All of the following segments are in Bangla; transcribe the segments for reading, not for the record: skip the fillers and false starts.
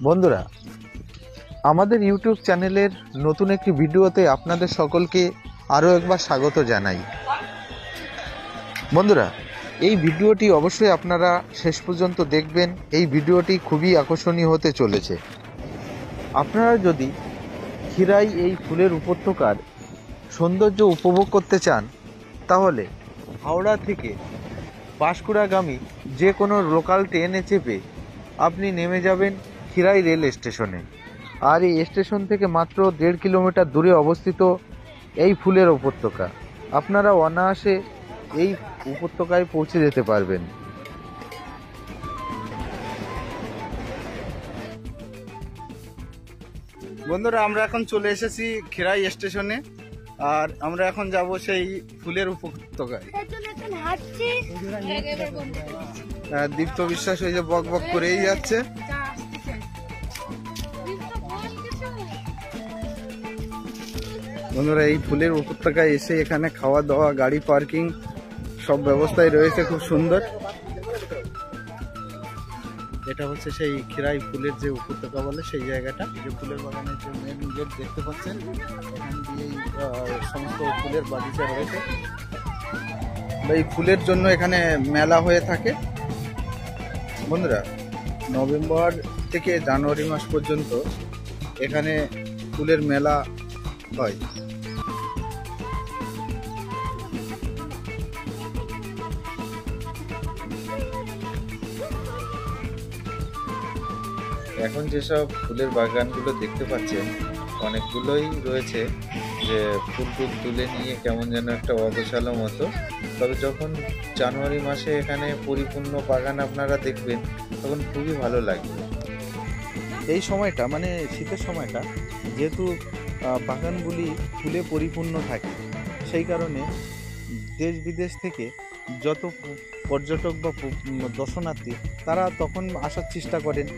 বন্ধুরা, আমাদের ইউটিউব চ্যানেলের নতুন একটি ভিডিওতে আপনাদের সকলকে আরও একবার স্বাগত জানাই। বন্ধুরা, এই ভিডিওটি অবশ্যই আপনারা শেষ পর্যন্ত দেখবেন। এই ভিডিওটি খুবই আকর্ষণীয় হতে চলেছে। আপনারা যদি খিরাই এই ফুলের উপত্যকার সৌন্দর্য উপভোগ করতে চান, তাহলে হাওড়া থেকে পাঁশকুড়াগামী যে কোনো লোকাল ট্রেনে চেপে আপনি নেমে যাবেন খিরাই রেল স্টেশনে। আর এই স্টেশন থেকে মাত্র 1.5 কিলোমিটার দূরে অবস্থিত এই ফুলের উপত্যকা। আপনারা অনায়াসে এই উপত্যকায় পৌঁছে যেতে পারবেন। বন্ধুরা, আমরা এখন চলে এসেছি খিরাই স্টেশনে। আর আমরা এখন যাব সেই ফুলের উপত্যকায়। দীপ্ত বিশ্বাস ওই যে বক বক করেই যাচ্ছে। বন্ধুরা, এই ফুলের উপত্যকায় এসে এখানে খাওয়া দাওয়া, গাড়ি পার্কিং সব ব্যবস্থাই রয়েছে, খুব সুন্দর। এটা হচ্ছে সেই খিরাই ফুলের যে উপত্যকা বলে সেই জায়গাটা। যে ফুলের বাগানের যে মেন গেট দেখতে পাচ্ছেন, এখান দিয়েই সমস্ত ফুলের বাগিচা রয়েছে। এই ফুলের জন্য এখানে মেলা হয়ে থাকে। বন্ধুরা, নভেম্বর থেকে জানুয়ারি মাস পর্যন্ত এখানে ফুলের মেলা হয়। এখন যেসব ফুলের বাগানগুলো দেখতে পাচ্ছেন, অনেকগুলোই রয়েছে যে ফুল টুল তুলে নিয়ে কেমন যেন একটা অগোছালো মতো। তবে যখন জানুয়ারি মাসে এখানে পরিপূর্ণ বাগান আপনারা দেখবেন, তখন খুবই ভালো লাগবে। এই সময়টা মানে শীতের সময়টা, যেহেতু বাগানগুলি ফুলে পরিপূর্ণ থাকে, সেই কারণে দেশ বিদেশ থেকে যত পর্যটক বা দর্শনার্থী তারা তখন আসার চেষ্টা করেন।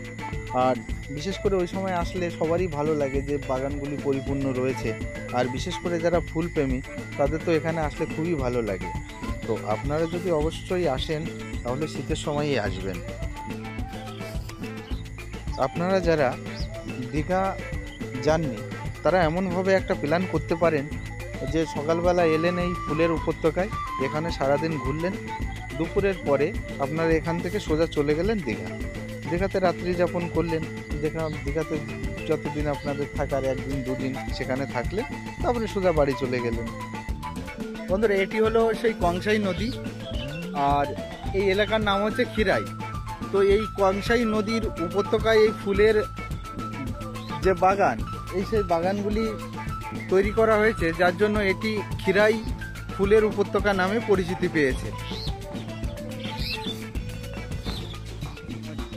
আর বিশেষ করে ওই সময় আসলে সবারই ভালো লাগে যে বাগানগুলি পরিপূর্ণ রয়েছে। আর বিশেষ করে যারা ফুলপ্রেমী, তাদের তো এখানে আসলে খুবই ভালো লাগে। তো আপনারা যদি অবশ্যই আসেন, তাহলে শীতের সময়ই আসবেন। আপনারা যারা দীঘা যাননি, তারা এমনভাবে একটা প্ল্যান করতে পারেন যে সকালবেলা এলেন এই ফুলের উপত্যকায়, এখানে সারাদিন ঘুরলেন, দুপুরের পরে আপনারা এখান থেকে সোজা চলে গেলেন দীঘাতে রাত্রি যাপন করলেন। দীঘাতে যতদিন আপনাদের থাকার, 1 দিন 2 দিন সেখানে থাকলে তারপরে সোজা বাড়ি চলে গেলেন। বন্ধুরা, এটি হলো সেই কংসাই নদী, আর এই এলাকার নাম হচ্ছে খিরাই। তো এই কংসাই নদীর উপত্যকায় এই ফুলের যে বাগান, সেই বাগানগুলি তৈরি করা হয়েছে, যার জন্য এটি খিরাই ফুলের উপত্যকা নামে পরিচিতি পেয়েছে।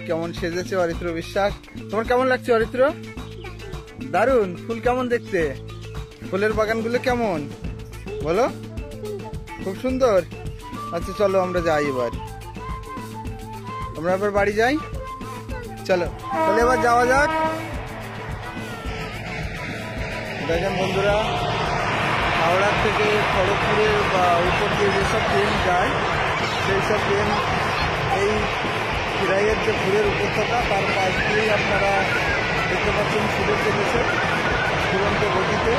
কেমন সেজেছে অরিত্র বিশ্বাস? তোমার কেমন লাগছে অরিত্র? দারুণ। ফুল কেমন দেখতে? ফুলের বাগানগুলো কেমন বলো? খুব সুন্দর। আচ্ছা, চলো আমরা যাই এবার। আমরা এবার বাড়ি যাই। চলো তাহলে এবার যাওয়া যাক। দেখেন বন্ধুরা, হাওড়া থেকে খড়গপুরের বা উপর দিয়ে যেসব ট্রেন যায়, সেই সব ট্রেন এই খিরাইয়ের যে ফুলের উপত্যকা তার পাশ দিয়েই আপনারা দেখতে পাচ্ছেন ফুলের চলেছে তুরন্ত গতিতে।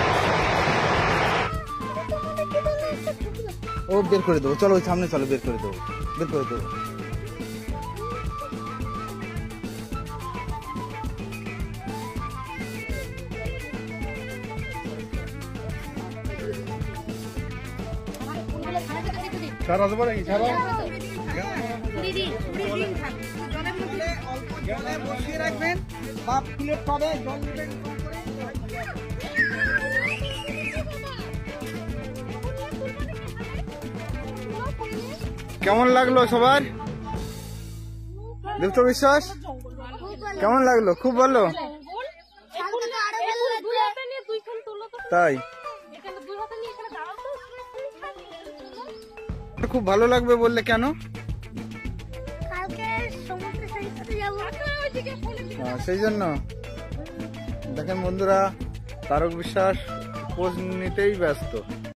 ও বের করে দেবো, চলো ওই সামনে চলো, বের করে দেবো। ছাড়া দেবো নাকি? ছাড়া বসিয়ে রাখবেন বা ফুলের টবে জল দেবেন। কেমন লাগলো সবার? দীপ্ত বিশ্বাস, কেমন লাগলো? খুব ভালো। তাই খুব ভালো লাগবে বললে কেন? সেই জন্য। দেখেন বন্ধুরা, তারক বিশ্বাস পোজ নিতেই ব্যস্ত।